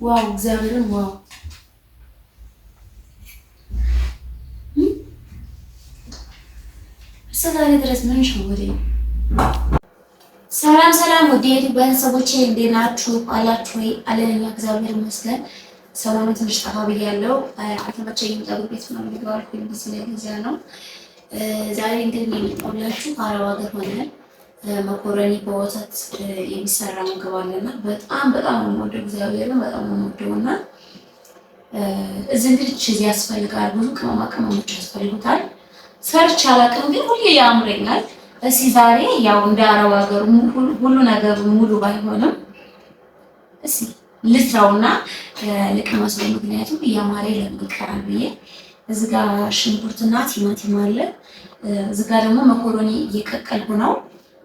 ዋው እግዚአብሔርን ዋው እስከዛሬ ድረስ ምን ሸወደኝ። ሰላም ወደ ዩቲዩብ ቤተሰቦቼ እንዴት ናችሁ? አላችሁ ወይ? አለኝ እግዚአብሔር ይመስገን። ሰላም ትንሽ ጠፋ ብያለሁ። አልተመቸኝም። ጠብቅ ቤት ነው የሚገባው ጊዜ ነው። ዛሬ እንግዲህ የምጠውላችሁ ከአረብ ሀገር ሆነን መኮረኒ በወተት የሚሰራ ምግብ አለና በጣም የምወደው እግዚአብሔርን በጣም የምወደውና እዚህ እንግዲህ ቺዝ ያስፈልጋል። ብዙ ቅመሞች ያስፈልጉታል። ሰርች አላውቅም ግን ሁሌ ያምረኛል። እስኪ ዛሬ ያው እንደ አረብ ሀገር ሁሉ ነገር ሙሉ ባይሆንም እስኪ ልስራውና ልቅመሰው። ምክንያቱም እያማረኝ ለምን ይቀራል ብዬ እዚህ ጋር ሽንኩርትና ቲማቲም አለ። እዚህ ጋር ደግሞ መኮረኒ እየቀቀልኩ ነው።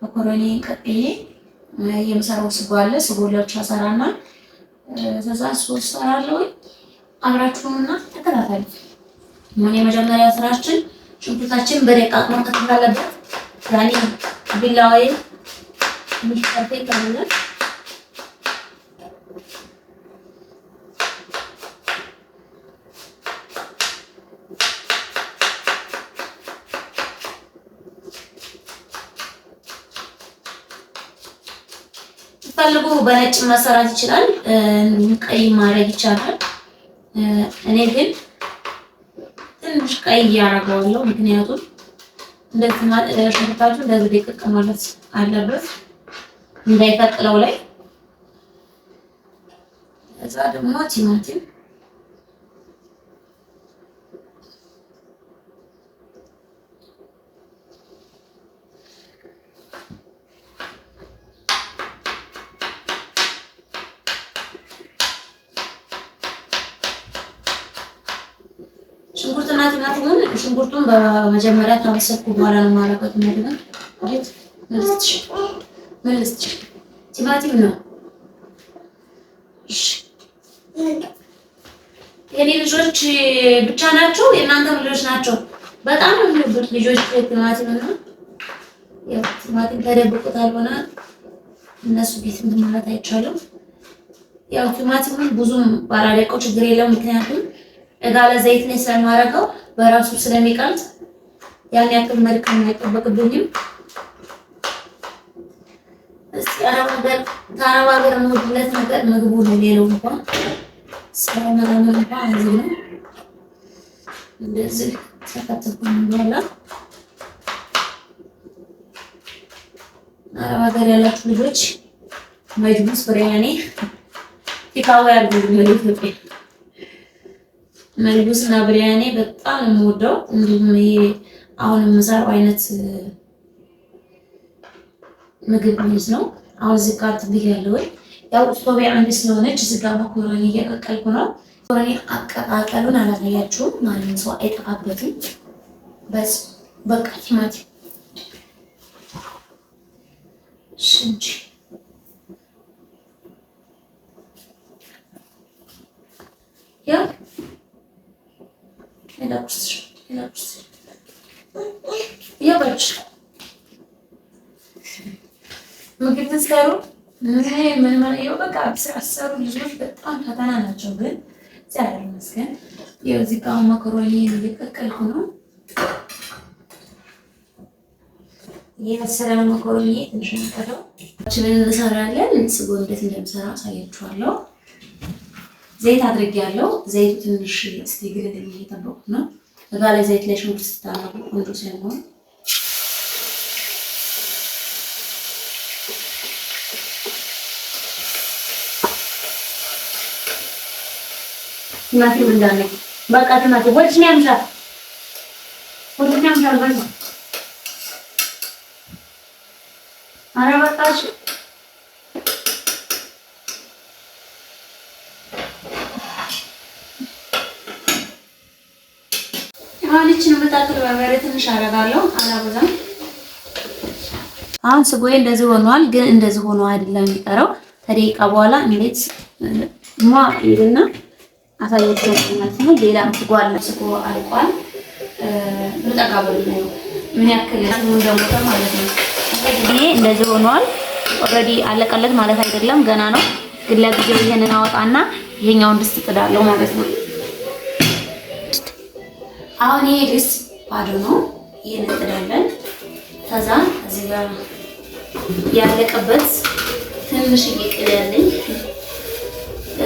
መኮረኒ ቀቅዬ የምሰራው ስጎ አለ። ስጎ ለብቻ ሰራና ከዛ ሶስ ሰራለሁ። አብራችሁና ተከታተሉ። ምን የመጀመሪያ ስራችን ሽንኩርታችን በደቃቅ መከተፍ አለበት። ያኔ ቢላዋይ ሚስጠርቴ ካለ ፈልጉ በነጭ መሰራት ይችላል። ቀይ ማድረግ ይቻላል። እኔ ግን ትንሽ ቀይ ያደርገዋለሁ። ምክንያቱም እንደዚህ ማለት ሽንኩርታችሁ እንደዚህ ደቀቅ ማለት አለበት እንዳይፈጥለው ላይ። እዛ ደግሞ ቲማቲም ሽንኩርትና ቲማቲሙን ሽንኩርቱን በመጀመሪያ ካበሰልኩ በኋላ ነው ማለበት ነው። ማለት መልስት ቲማቲም ነው። እሺ የኔ ልጆች ብቻ ናቸው የእናንተ ልጆች ናቸው? በጣም ነው የሚወዱት ልጆች ቲማቲም ነው። ያው ቲማቲም ተደብቆታል ሆነ እነሱ ቤት ምን ማለት አይቻልም። ያው ቲማቲሙን ብዙም ባላደቀው ችግር የለውም። ምክንያቱም እጋለ ዘይት ላይ ስለማረገው በራሱ ስለሚቀልጥ ያን ያክል መልካም አይጠበቅብኝም። እስቲ አረብ ሀገር የምወድለት ነገር ምግቡ ነው። ሌላው እንኳን ሰላም እንኳን እዚህ ነው። እንደዚህ ተከተልኩኝ በኋላ አረብ ሀገር ያላችሁ ልጆች ማይዱስ ብሪያኒ ቲካው ያርጉልኝ ለኢትዮጵያ መልቡስ እና ብሪያኒ በጣም የምወደው። እንዲሁም ይሄ አሁን የምሰራው አይነት ምግብ ነው። አሁን እዚህ ጋር ትብያለሁ። ያው ስቶቤ አንድ ስለሆነች እዚህ ጋር መኮረኒ እየቀቀልኩ ነው። መኮረኒ አቀቃቀሉን አላሳያችሁም። ማንም ሰው አይጠፋበትም። በቃ ቲማቲም ሽንቺ ያው ምግብ ትሰሩ ምን በቃ አሰሩ ልጆች በጣም ፈተና ናቸው። ግን እግዚአብሔር ይመስገን የዚህ ጋር መኮረኒ እየቀቀልኩ ነው። የመሰለ መኮረኒ ትንሽ ነው። እንሰራለን። ስጎ እንዴት እንደምሰራ አሳያችኋለሁ። ዘይት አድርጌያለሁ። ዘይቱ ትንሽ እስኪግል እየጠበቁት ነው። እዛ ላይ ዘይት ላይ ሽንኩርት ስታረጉ ቆንጆ ስለሆነ ቲማቲም እንዳለ በቃ ቲማቲም ወጭ ነው ያምሻል። በቃ ኧረ በቃሽ። አሁንችን መጣጥር በርበሬ ትንሽ አደርጋለሁ። አላበዛም። አሁን ስጎዬ እንደዚህ ሆኗል። ግን እንደዚህ ሆኖ አይደለም የሚቀረው። ከደቂቃ በኋላ እንዴት ይልና አሳያችኋለሁ ማለት ነው። ሌላ ስጎ አለ። ስጎ አልቋል። ምጣቃበሉ ነው ምን ያክል እንደሞተ ማለት ነው። ይሄ እንደዚህ ሆኗል። ኦልሬዲ አለቀለት ማለት አይደለም፣ ገና ነው። ግን ለጊዜው ይሄንን አወጣና ይሄኛውን ድስት ጥዳለሁ ማለት ነው። አሁን ይሄ ድስት ባዶ ነው። ይሄን እንጥዳለን። ከዛ እዚህ ጋር ያለቀበት ትንሽ ቅቤ ያለኝ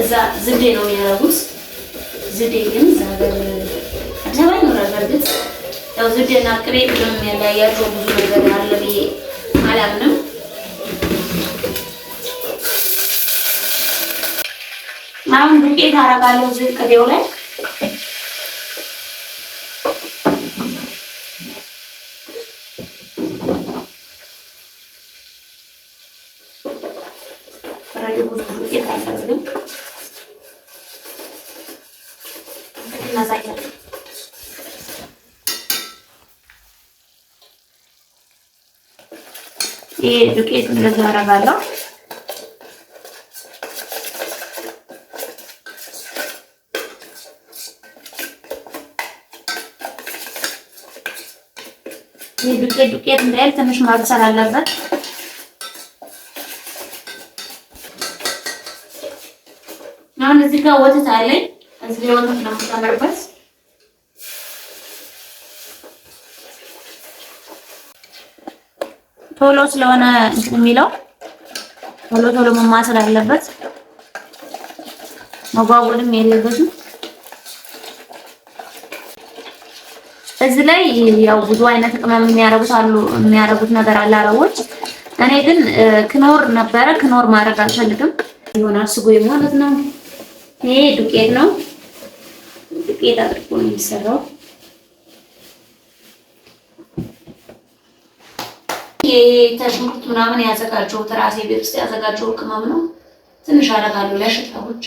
እዛ ዝንዴ ነው የሚያደርጉት። ዝንዴ ግን ዛገር አዲስ አበባ ይኖራል። በእርግጥ ያው ዝንዴና ቅቤ ምንም ያለያያቸው ብዙ ነገር አለ ብዬ አላምንም። አሁን ዱቄት አደርጋለሁ እዚህ ቅቤው ላይ ይሄ ዱቄት እንደዚህ አደርጋለሁ። ይሄ ዱቄት እንዳይል ትንሽ ማብሰል አለበት። አሁን እዚህ ጋር ወተት አለኝ። እዚህ ላይ ወተት ነው የምጨምርበት። ቶሎ ስለሆነ የሚለው ቶሎ መማሰል አለበት። መጓጉልም የለበትም። እዚህ ላይ ያው ብዙ አይነት ቅመም የሚያደርጉት ነገር አለ አረቦች። እኔ ግን ክኖር ነበረ። ክኖር ማድረግ አልፈልግም። ይሆናል ስጎይ ማለት ነው። ይሄ ዱቄት ነው። ዱቄት አድርጎ ነው የሚሰራው። ይሄ ተሽንኩርት ምናምን ያዘጋጀሁት ራሴ ቤት ውስጥ ያዘጋጀሁት ቅመም ነው። ትንሽ አደርጋለሁ ለሽታ ብቻ።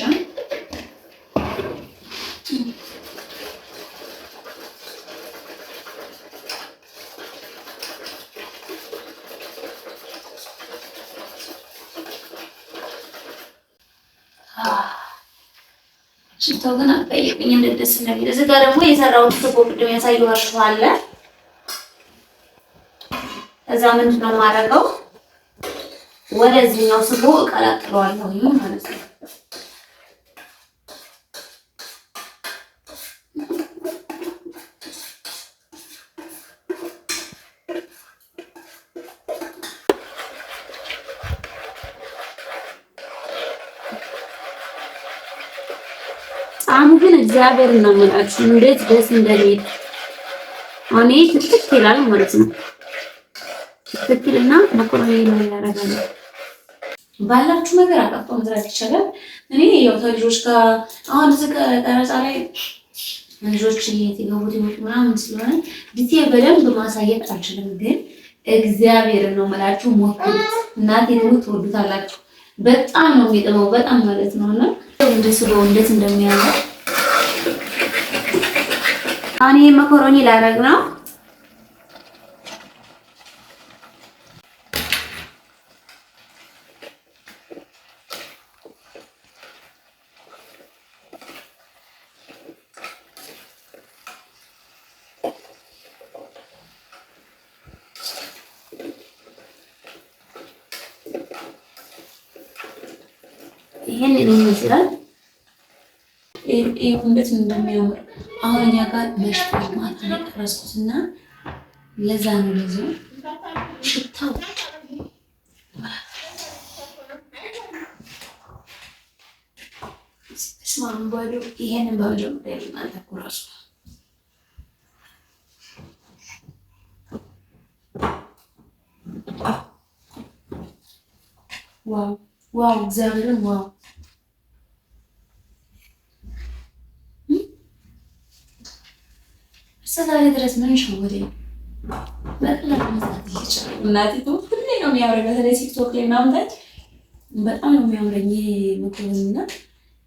ሽታው ግን አጠይቅኝ እንዴት ደስ እንደሚል። እዚህ ጋር ደግሞ የሰራሁት ስጎ ቅድም ያሳየኋችሁ አለ። እዛ ምንድን ነው የማደርገው? ወደዚህኛው ስጎ እቀላቅለዋለሁ ማለት ነው። ጣዕሙ ግን እግዚአብሔር ነው የምላችሁ እንዴት ደስ እንደሚል እኔ ትክክል ይላል ማለት ነው። ትክክልና መኮረኒ ነው ያደርጋል። ባላችሁ ነገር አጣጣው መስራት ይቻላል። እኔ ያው ከልጆች ጋር አሁን እዚህ ቀረጻ ላይ ልጆች እየተገቡት ምናምን ስለሆነ ዲቴል በደንብ ማሳየት አልችልም። ግን እግዚአብሔር ነው የምላችሁ ሞክሩት። እናቴ ነው ትወዱታላችሁ። በጣም ነው የሚጥመው በጣም ማለት ነውና እንደስበው እንዴት እንደሚያምር አሁን ይሄ መኮረኒ ላደርግ ነው። ይሄን ይመስላል። ይሄ እንዴት እንደሚያምር አሁን እኛ ጋር መሽፋት ማለት ነው ቀረስኩትና ለዛ ነው ለዚህ ሽታው ስማም ባዶ ይሄንን ባዶ ማለት ቁራሱ ዋው እግዚአብሔርን ዋው እስከዛሬ ድረስ ምን ሸወደኝ? በቀላሉ መስራት ይችላል። እናቴቱ ሁሌ ነው የሚያምረኝ፣ በተለይ ቲክቶክ ላይ ምናምን በጣም ነው የሚያምረኝ መኮረኒና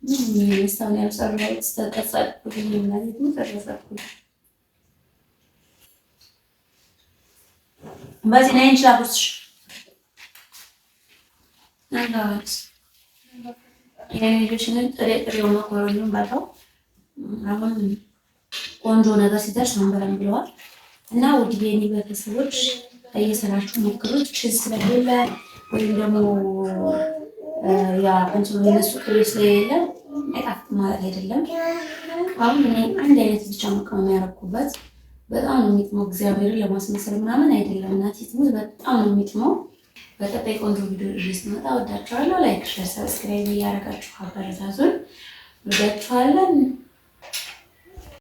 ምን መስታወት ያልሰራው ተቀጻልኩ እናቴቱ ተረፈኩ። በዚህ ላይ እንችላለን አንዳንድ የኔጆችን ጥሬው መኮረኒውን ባለው አሁን ቆንጆ ነገር ሲደርስ መንበረም ብለዋል እና ውድ የኔ ቤተሰቦች እየሰራችሁ ሞክሩት። ቺዝ ስለሌለ ወይም ደግሞ ያ እንትን የነሱ ቅቤ ስለሌለ አይጣፍጥም ማለት አይደለም። አሁን እኔ አንድ አይነት ብቻ መቀመም ያደረኩበት በጣም ነው የሚጥመው። እግዚአብሔርን ለማስመሰል ምናምን አይደለም። እናቴ ትሙት በጣም ነው የሚጥመው። በቀጣይ ቆንጆ ቪዲዮ ይዤ ስመጣ ወዳችኋለሁ። ላይክ፣ ሼር፣ ሰብስክራይብ እያደረጋችሁ አበረታቱን። ወዳችኋለን።